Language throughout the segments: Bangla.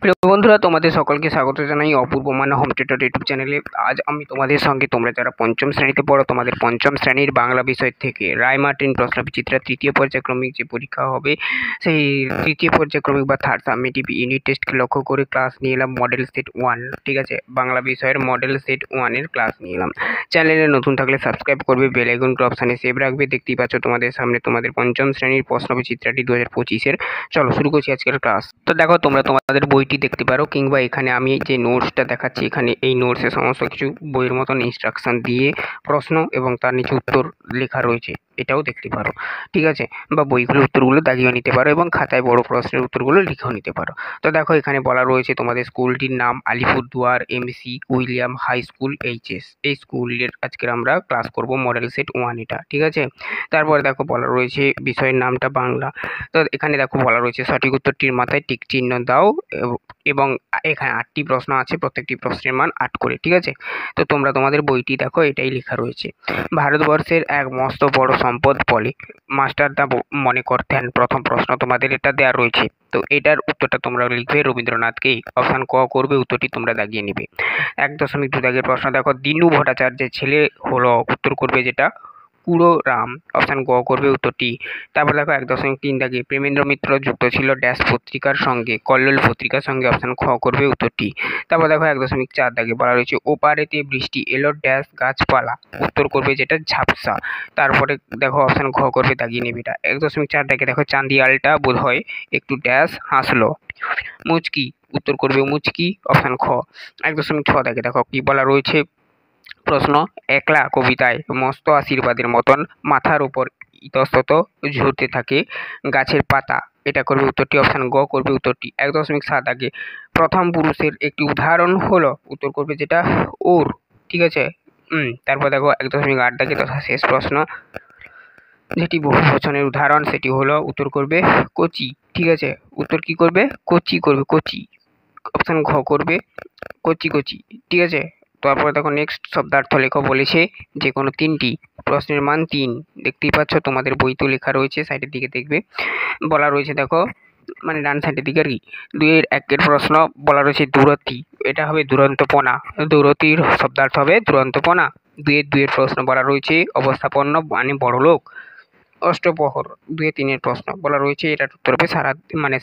প্রিয় বন্ধুরা, তোমাদের সকলকে স্বাগত জানাই অপূর্ব মানা হোম থিয়েটার ইউটিউব চ্যানেলে। আজ আমি তোমাদের সঙ্গে, তোমরা যারা পঞ্চম শ্রেণীতে পড়ো, তোমাদের পঞ্চম শ্রেণীর বাংলা বিষয় থেকে রায় মার্টিন প্রশ্নবিচিত্রা তৃতীয় পর্যায়ক্রমিক যে পরীক্ষা হবে, সেই তৃতীয় পর্যায়ক্রমিক বা থার্ড সাবমিটিভ ইউনিট টেস্টকে লক্ষ্য করে ক্লাস নিয়ে এলাম মডেল সেট 1। ঠিক আছে, বাংলা বিষয়ের মডেল সেট 1-এর ক্লাস নিয়ে এলাম। চ্যানেলে নতুন থাকলে সাবস্ক্রাইব করবে, বেল আইকনটি অপশানে সেভ রাখবে। দেখতেই পাচ্ছ তোমাদের সামনে তোমাদের পঞ্চম শ্রেণীর প্রশ্নবিচিত্রাটি 2025-এর। চলো শুরু করছি আজকের ক্লাস। তো দেখো, তোমরা তোমাদের বইটি দেখতে পারো, কিংবা এখানে আমি যে নোটসটা দেখাচ্ছি, এখানে এই নোটসে সমস্ত কিছু বইয়ের মতন ইনস্ট্রাকশন দিয়ে প্রশ্ন এবং তার নিচে উত্তর লেখা রয়েছে, এটাও দেখতে পারো। ঠিক আছে, বা বইগুলোর উত্তরগুলো দাগিয়ে নিতে পারো এবং খাতায় বড় প্রশ্নের উত্তরগুলো লিখেও নিতে পারো। তো দেখো, এখানে বলা রয়েছে তোমাদের স্কুলটির নাম Alipurduar MC William high school HS. এই স্কুলের আজকের আমরা ক্লাস করব মডেল সেট 1 এটা। ঠিক আছে, তারপরে দেখো বলা রয়েছে বিষয়ের নামটা বাংলা। তো এখানে দেখো বলা রয়েছে সঠিক উত্তরটির মাথায় টিক চিহ্ন দাও, এবং এখানে 8টি প্রশ্ন আছে, প্রত্যেকটি প্রশ্নের মান 8 করে। ঠিক আছে, তো তোমরা তোমাদের বইটি দেখো, এটাই লেখা রয়েছে। ভারতবর্ষের এক মস্ত বড় সম্পদ বলে মাস্টারদা মনে করতেন। প্রথম প্রশ্ন তোমাদের এটা দেওয়া রয়েছে, তো এটার উত্তরটা তোমরা লিখবে রবীন্দ্রনাথকেই। অপশান ক করবে, উত্তরটি তোমরা দাগিয়ে নেবে। 1.2 দাগের প্রশ্ন দেখো, দীনু ভট্টাচার্যের ছেলে হলো, উত্তর করবে যেটা কুড়ো রাম। অপশান গ করবে উত্তরটি। তারপর দেখো 1.3 দাগে, প্রেমেন্দ্র মিত্র যুক্ত ছিল ড্যাশ পত্রিকার সঙ্গে, কল্লোল পত্রিকার সঙ্গে। অপশান খ করবে উত্তরটি। তারপর দেখো 1.4 দাগে বলা রয়েছে, ওপারেতে বৃষ্টি এলো ড্যাশ গাছপালা। উত্তর করবে যেটা ঝাপসা। তারপরে দেখো অপশান ঘ করবে, দাগিয়ে নেবে এটা। 1.4 দাগে দেখো, চাঁদিয়ালটা বোধ হয় একটু ড্যাশ হাসলো, মুচকি। উত্তর করবে মুচকি। অপশান খ। 1.6 দাগে দেখো কি বলা রয়েছে প্রশ্ন, একলা কবিতায় মস্ত আশীর্বাদের মতন মাথার উপর ইতস্তত ঝরতে থাকে গাছের পাতা। এটা করবে উত্তরটি। অপশান গ করবে উত্তরটি। 1.7 আগে, প্রথম পুরুষের একটি উদাহরণ হলো, উত্তর করবে যেটা ওর। ঠিক আছে, তারপর দেখো 1.8 দাগে তথা শেষ প্রশ্ন, যেটি বহু বচনের উদাহরণ, সেটি হলো, উত্তর করবে কচি। ঠিক আছে, উত্তর কি করবে? কচি করবে, কচি। অপশান ঘ করবে কচি কচি। ঠিক আছে, তারপরে দেখো নেক্সট শব্দার্থ লেখো বলেছে, যে কোনো 3টি প্রশ্নের মান 3। দেখতেই পাচ্ছ তোমাদের বইতে লেখা রয়েছে, সাইডের দিকে দেখবে বলা রয়েছে। দেখো মানে ডান সাইডের দিকে আর কি। 2-1 প্রশ্ন বলা রয়েছে দূরতি, এটা হবে দুরন্তপনা। দূরতির শব্দার্থ হবে দুরন্তপনা। 2-2 প্রশ্ন বলা রয়েছে অবস্থাপন্ন মানে বড়লোক। অষ্টপ্রহর 2-3 প্রশ্ন বলা রয়েছে, এটার উত্তর হবে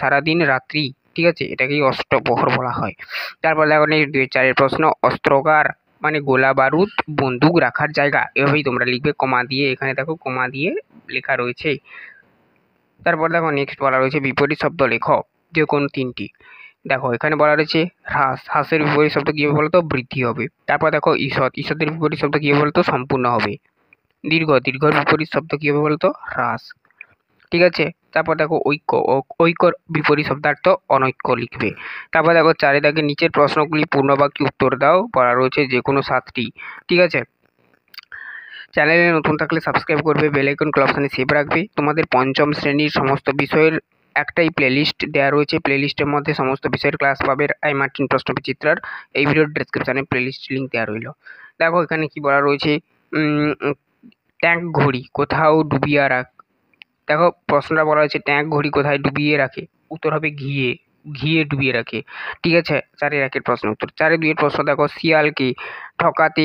সারাদিন রাত্রি। ঠিক আছে, এটাকেই অষ্টপ্রহর বলা হয়। তারপর দেখো নেক্সট 2-4 প্রশ্ন, অস্ত্রাগার মানে গোলা বারুদ বন্দুক রাখার জায়গা। এভাবেই তোমরা লিখবে কমা দিয়ে, এখানে দেখো কমা দিয়ে লেখা রয়েছে। তারপর দেখো নেক্সট বলা রয়েছে বিপরীত শব্দ লেখো, যে কোনো 3টি। দেখো এখানে বলা রয়েছে হ্রাস, হ্রাসের বিপরীত শব্দ কি হবে বলতো? বৃদ্ধি হবে। তারপর দেখো ঈষৎ, ঈষতের বিপরীত শব্দ কি হবে বলতো? সম্পূর্ণ হবে। দীর্ঘ, দীর্ঘর বিপরীত শব্দ কি হবে বলতো? হ্রাস। ঠিক আছে, তারপর দেখো ঐক্য, ঐক্যর বিপরীত শব্দার্থ অনৈক্য লিখবে। তারপর দেখো 4 দাগে নিচের প্রশ্নগুলি পূর্ণবাক্যে উত্তর দাও, বলা রয়েছে যে কোনো 7টি। ঠিক আছে, চ্যানেলে নতুন থাকলে সাবস্ক্রাইব করবে, বেল আইকন অপশানে সেভ রাখবে। তোমাদের পঞ্চম শ্রেণীর সমস্ত বিষয়ের একটাই প্লেলিস্ট দেওয়া রয়েছে, প্লেলিস্টের মধ্যে সমস্ত বিষয়ের ক্লাস পাবে। রায় মার্টিন প্রশ্নবিচিত্রার এই ভিডিওর ডেসক্রিপশানে প্লেলিস্ট লিঙ্ক দেওয়া রইল। দেখো এখানে কি বলা রয়েছে, ট্যাঙ্ক ঘড়ি কোথাও ডুবিয়ে রাখ। দেখো প্রশ্নটা বলা হয়েছে ট্যাঙ্ক ঘড়ি কোথায় ডুবিয়ে রাখে, উত্তর হবে ঘিয়ে, ঘিয়ে ডুবিয়ে রাখে। ঠিক আছে, 4-1 প্রশ্ন উত্তর। 4-2 প্রশ্ন দেখো, শিয়ালকে ঠকাতে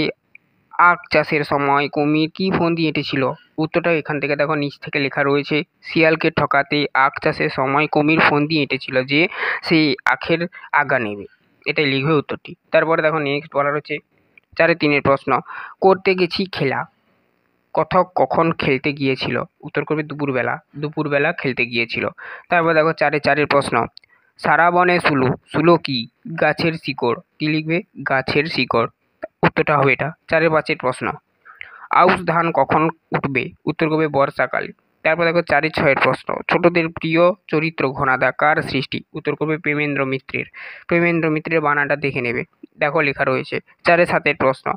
আখ চাষের সময় কুমির কি ফন্দি এঁটেছিল। উত্তরটা এখান থেকে দেখো নিচ থেকে লেখা রয়েছে, শিয়ালকে ঠকাতে আখ চাষের সময় কুমির ফন্দি এঁটেছিল যে সেই আখের আগা নেবে। এটাই লিখবে উত্তরটি। তারপরে দেখো নেক্সট বলা রয়েছে 4-3 প্রশ্ন, করতে গেছি খেলা, কথক কখন খেলতে গিয়েছিল। উত্তর করবে দুপুরবেলা, দুপুরবেলা খেলতে গিয়েছিল। তারপর দেখো 4-4 প্রশ্ন, সারা বনে শুলো, শুলো কি? গাছের শিকড়। কি লিখবে? গাছের শিকড়। উত্তরটা হবে এটা। 4-5 প্রশ্ন, আউশ ধান কখন উঠবে। উত্তর করবে বর্ষাকালে। তারপর দেখো 4-6 প্রশ্ন, ছোটদের প্রিয় চরিত্র ঘনাদা কার সৃষ্টি। উত্তর করবে প্রেমেন্দ্র মিত্রের। প্রেমেন্দ্র মিত্রের বানানটা দেখে নেবে, দেখো লেখা রয়েছে। 4-7 প্রশ্ন,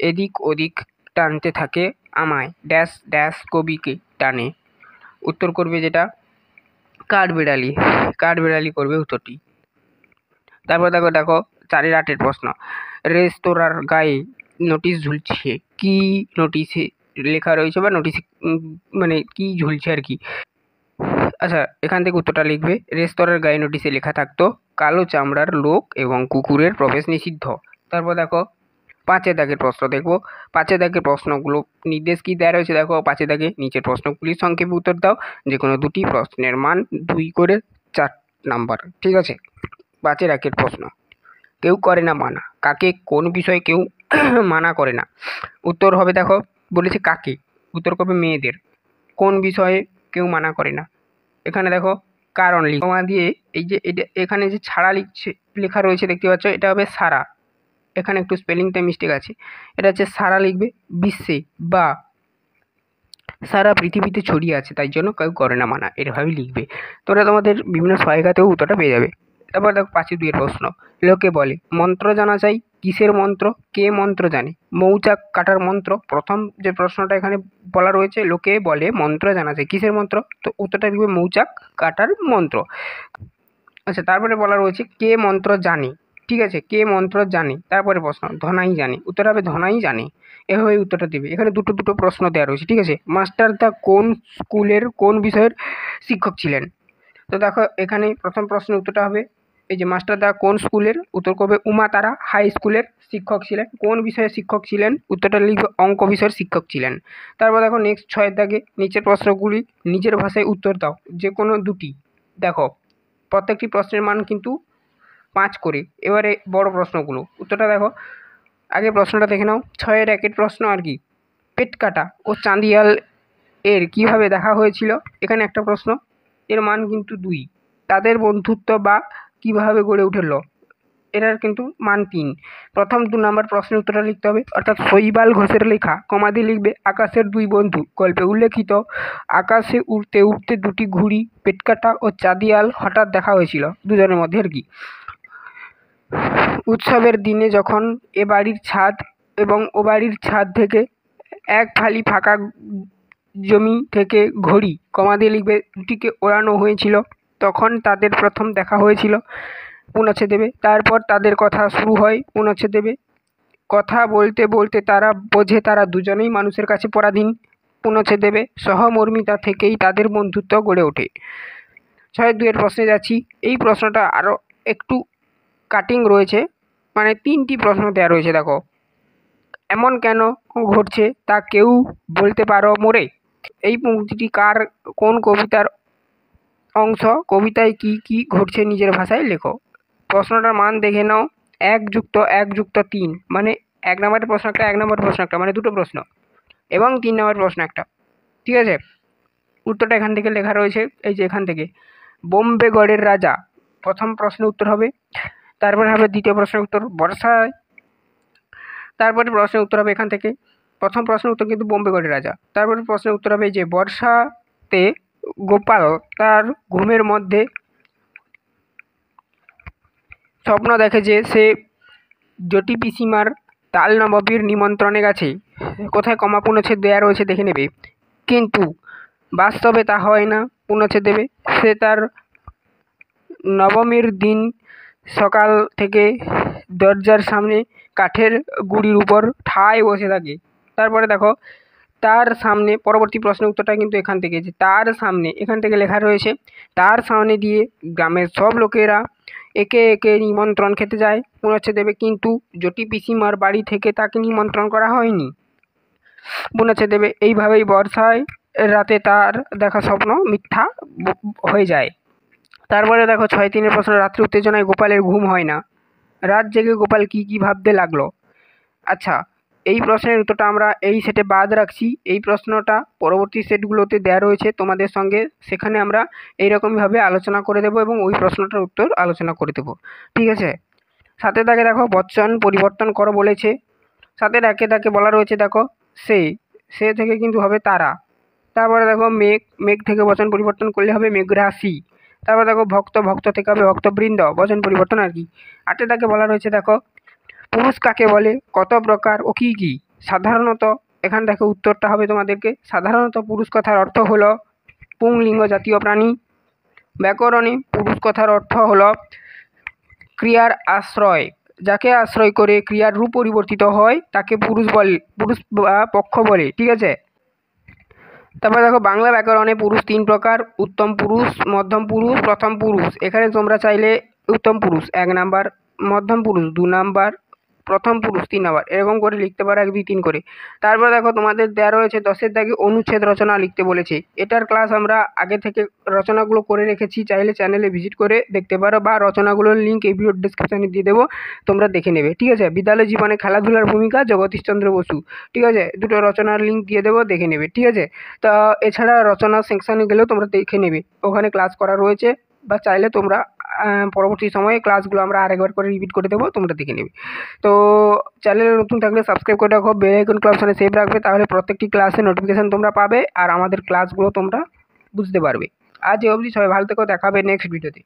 এদিক ওদিক টানতে থাকে আমায় ড্যাশ ড্যাশ কবিকে টানে। উত্তর করবে যেটা কাঠবিড়ালি, কাঠবিড়ালি করবে উত্তরটি। তারপর দেখো দেখো 4-8 প্রশ্ন, রেস্তোরাঁর গায়ে নোটিশ ঝুলছে, কি নোটিশে লেখা রয়েছে বা নোটিশ মানে কি ঝুলছে আর কি। আচ্ছা, এখান থেকে উত্তরটা লিখবে, রেস্তোরাঁর গায়ে নোটিশে লেখা থাকতো কালো চামড়ার লোক এবং কুকুরের প্রবেশ নিষিদ্ধ। তারপর দেখো 5 দাগের প্রশ্ন দেখব। 5 দাগের প্রশ্নগুলো নির্দেশ কি দেওয়া রয়েছে দেখো। 5 দাগে নিচের প্রশ্নগুলির সংক্ষেপে উত্তর দাও। যে কোনো দুটি প্রশ্নের মান 2 করে 4 নাম্বার, ঠিক আছে। 5 দাগের প্রশ্ন, কেউ করে না মানা, কাকে কোন বিষয়ে কেউ মানা করে না? উত্তর হবে দেখো, বলেছে কাকে, উত্তর করবে মেয়েদের। কোন বিষয়ে কেউ মানা করে না? এখানে দেখো কারণ লিখা দিয়ে এই যে এটা এখানে যে ছাড়া লেখা রয়েছে দেখতে পাচ্ছ, এটা হবে সারা। এখানে একটু স্পেলিংটা মিস্টেক আছে, এটা হচ্ছে সারা লিখবে, বিশ্বে বা সারা পৃথিবীতে ছড়িয়ে আছে, তাই জন্য কেউ করে না মানা, এভাবেই লিখবে। তোমরা তোমাদের বিভিন্ন সহায়িকাতেও উত্তরটা পেয়ে যাবে। তারপর দেখো 5-2 প্রশ্ন, লোকে বলে মন্ত্র জানা চাই, কিসের মন্ত্র, কে মন্ত্র জানে? মৌচাক কাটার মন্ত্র। প্রথম যে প্রশ্নটা এখানে বলা রয়েছে, লোকে বলে মন্ত্র জানা চাই, কিসের মন্ত্র? তো উত্তরটা লিখবে মৌচাক কাটার মন্ত্র। আচ্ছা, তারপরে বলা রয়েছে কে মন্ত্র জানে, ঠিক আছে, কে মন্ত্র জানে। তারপরে প্রশ্ন, ধনাই জানে, উত্তর হবে ধনাই জানে, এভাবে উত্তরটা দেবে। এখানে দুটো প্রশ্ন দেওয়া রয়েছে, ঠিক আছে। মাস্টার দা কোন স্কুলের কোন বিষয়ের শিক্ষক ছিলেন? তো দেখো এখানে প্রথম প্রশ্নের উত্তরটা হবে এই যে মাস্টার দা কোন স্কুলের, উত্তর করবে উমা তারা হাই স্কুলের শিক্ষক ছিলেন। কোন বিষয়ের শিক্ষক ছিলেন? উত্তরটা লিখবে অঙ্ক বিষয়ের শিক্ষক ছিলেন। তারপর দেখো নেক্সট 6 দাগে নিচের প্রশ্নগুলি নিজের ভাষায় উত্তর দাও, যে কোনো দুটি। দেখো প্রত্যেকটি প্রশ্নের মান কিন্তু 5 করে। এবারে বড় প্রশ্নগুলো, উত্তরটা দেখো। আগে প্রশ্নটা দেখে নাও। 6-এর 1 প্রশ্ন আর কি, পেট কাটা ও চাঁদিয়াল এর কিভাবে দেখা হয়েছিল? এখানে একটা প্রশ্ন, এর মান কিন্তু 2। তাদের বন্ধুত্ব বা কিভাবে গড়ে উঠল, এটার কিন্তু মান 3। প্রথম 2 নম্বর প্রশ্নের উত্তরটা লিখতে হবে, অর্থাৎ শৈবাল ঘোষের লেখা কমা দিয়ে লিখবে আকাশের 2 বন্ধু গল্পে উল্লেখিত আকাশে উড়তে উড়তে দুটি ঘুড়ি পেটকাটা ও চাঁদিয়াল হঠাৎ দেখা হয়েছিল দুজনের মধ্যে আর কি। উৎসবের দিনে যখন এ বাড়ির ছাদ এবং ও বাড়ির ছাদ থেকে এক ফালি ফাঁকা জমি থেকে ঘড়ি কমা দিয়ে লিখবে দুটিকে ওড়ানো হয়েছিল, তখন তাদের প্রথম দেখা হয়েছিল পুনচ্ছে দেবে। তারপর তাদের কথা শুরু হয় পুনচ্ছে দেবে। কথা বলতে বলতে তারা বোঝে তারা দুজনেই মানুষের কাছে পরাধীন পুনচ্ছে দেবে। সহমর্মিতা থেকেই তাদের বন্ধুত্ব গড়ে ওঠে। 6-2 প্রশ্নে যাচ্ছি। এই প্রশ্নটা আরও একটু কাটিং রয়েছে, মানে 3টি প্রশ্ন দেওয়া রয়েছে। দেখো, এমন কেন ঘটছে তা কেউ বলতে পারো মোরে? এই পংক্তিটি কার কোন কবিতার অংশ? কবিতায় কি কি ঘটছে নিজের ভাষায় লেখো। প্রশ্নটার মান দেখে নাও, 1+1+3 মানে 1 নম্বরের প্রশ্ন একটা, 1 নম্বরের প্রশ্ন একটা, মানে 2টো প্রশ্ন, এবং 3 নম্বরের প্রশ্ন একটা, ঠিক আছে। উত্তরটা এখান থেকে লেখা রয়েছে, এই যে এখান থেকে, বোম্বেগড়ের রাজা। প্রথম প্রশ্নের উত্তর হবে। তারপরে হবে দ্বিতীয় প্রশ্নের উত্তর বর্ষায়। তারপরে প্রশ্নের উত্তর হবে এখান থেকে, প্রথম প্রশ্নের উত্তর কিন্তু বোম্বেগড়ের রাজা। তারপরে প্রশ্নের উত্তর হবে যে বর্ষাতে গোপাল তার ঘুমের মধ্যে স্বপ্ন দেখে যে সে জটি পিসিমার তাল নবাবীর নিমন্ত্রণে গেছে। কোথায় কমা পূর্ণচ্ছেদ দেওয়া রয়েছে দেখে নেবে। কিন্তু বাস্তবে তা হয় না, পূর্ণচ্ছেদ দেবে। সে তার নবমীর দিন সকাল থেকে দরজার সামনে কাঠের গুঁড়ির উপর ঠায় বসে থাকে। তারপরে দেখো তার সামনে, পরবর্তী প্রশ্নের উত্তরটা কিন্তু এখান থেকে, যে তার সামনে এখান থেকে লেখা রয়েছে, তার সামনে দিয়ে গ্রামের সব লোকেরা একে একে নিমন্ত্রণ খেতে যায় পুনচ্ছে দেবে, কিন্তু জটি পিসিমার বাড়ি থেকে তাকে নিমন্ত্রণ করা হয়নি পুনচ্ছে দেবে। এইভাবেই বর্ষায় রাতে তার দেখা স্বপ্ন মিথ্যা হয়ে যায়। তারপরে দেখো 6-3 প্রশ্ন, রাত্রি উত্তেজনায় গোপালের ঘুম হয় না। রাত জেগে গোপাল কি কি ভাবতে লাগলো? আচ্ছা, এই প্রশ্নের উত্তরটা আমরা এই সেটে বাদ রাখছি। এই প্রশ্নটা পরবর্তী সেটগুলোতে দেওয়া রয়েছে তোমাদের সঙ্গে, সেখানে আমরা এইরকমভাবে আলোচনা করে দেবো এবং ওই প্রশ্নটার উত্তর আলোচনা করে দেবো, ঠিক আছে। 7 দাগে দেখো বচন পরিবর্তন করো বলেছে। 7-এর 1 দাগে বলা রয়েছে দেখো সে থেকে কিন্তু হবে তারা। তারপরে দেখো মেঘ থেকে বচন পরিবর্তন করলে হবে মেঘরাশি। তারপর দেখো ভক্ত থেকে হবে ভক্তবৃন্দ, বচন পরিবর্তন আর কি। 8 দাগে বলা রয়েছে দেখো পুরুষ কাকে বলে, কত প্রকার ও কী কী? সাধারণত এখান থেকে উত্তরটা হবে তোমাদেরকে, সাধারণত পুরুষ কথার অর্থ হলো পুংলিঙ্গ জাতীয় প্রাণী। ব্যাকরণে পুরুষ কথার অর্থ হলো ক্রিয়ার আশ্রয়, যাকে আশ্রয় করে ক্রিয়ার রূপ পরিবর্তিত হয় তাকে পুরুষ বা পক্ষ বলে, ঠিক আছে। তারপরে দেখো বাংলা ব্যাকরণে পুরুষ 3 প্রকার, উত্তম পুরুষ, মধ্যম পুরুষ, প্রথম পুরুষ। এখানে তোমরা চাইলে উত্তম পুরুষ 1 নাম্বার, মধ্যম পুরুষ 2 নাম্বার, প্রথম পুরুষ 3 নাম্বার, এরকম করে লিখতে পারো 1 2 3 করে। তারপর দেখো তোমাদের দেওয়া রয়েছে 10-এর দাগে অনুচ্ছেদ রচনা লিখতে বলেছে। এটার ক্লাস আমরা আগে থেকে রচনাগুলো করে রেখেছি, চাইলে চ্যানেলে ভিজিট করে দেখতে পারো বা রচনাগুলোর লিঙ্ক এই ভিডিওর ডিসক্রিপশনে দিয়ে দেবো, তোমরা দেখে নেবে, ঠিক আছে। বিদ্যালয় জীবনে খেলাধুলার ভূমিকা, জগদীশচন্দ্র বসু, ঠিক আছে। দুটো রচনার লিঙ্ক দিয়ে দেবো, দেখে নেবে, ঠিক আছে। তা এছাড়া রচনা সেকশানে গেলেও তোমরা দেখে নেবে, ওখানে ক্লাস করা রয়েছে, বা চাইলে তোমরা পরবর্তী সময়ে ক্লাসগুলো আমরা আরেকবার করে রিপিট করে দেবো, তোমরা দেখে নেবে। তো চ্যানেলে নতুন থাকলে সাবস্ক্রাইব করে রাখো, বেল আইকন অপশনে সেভ রাখবে, তাহলে প্রত্যেকটি ক্লাসের নোটিফিকেশান তোমরা পাবে আর আমাদের ক্লাসগুলো তোমরা বুঝতে পারবে। আজ এই অবধি, সবাই ভালো থেকো, দেখা হবে নেক্সট ভিডিওতে।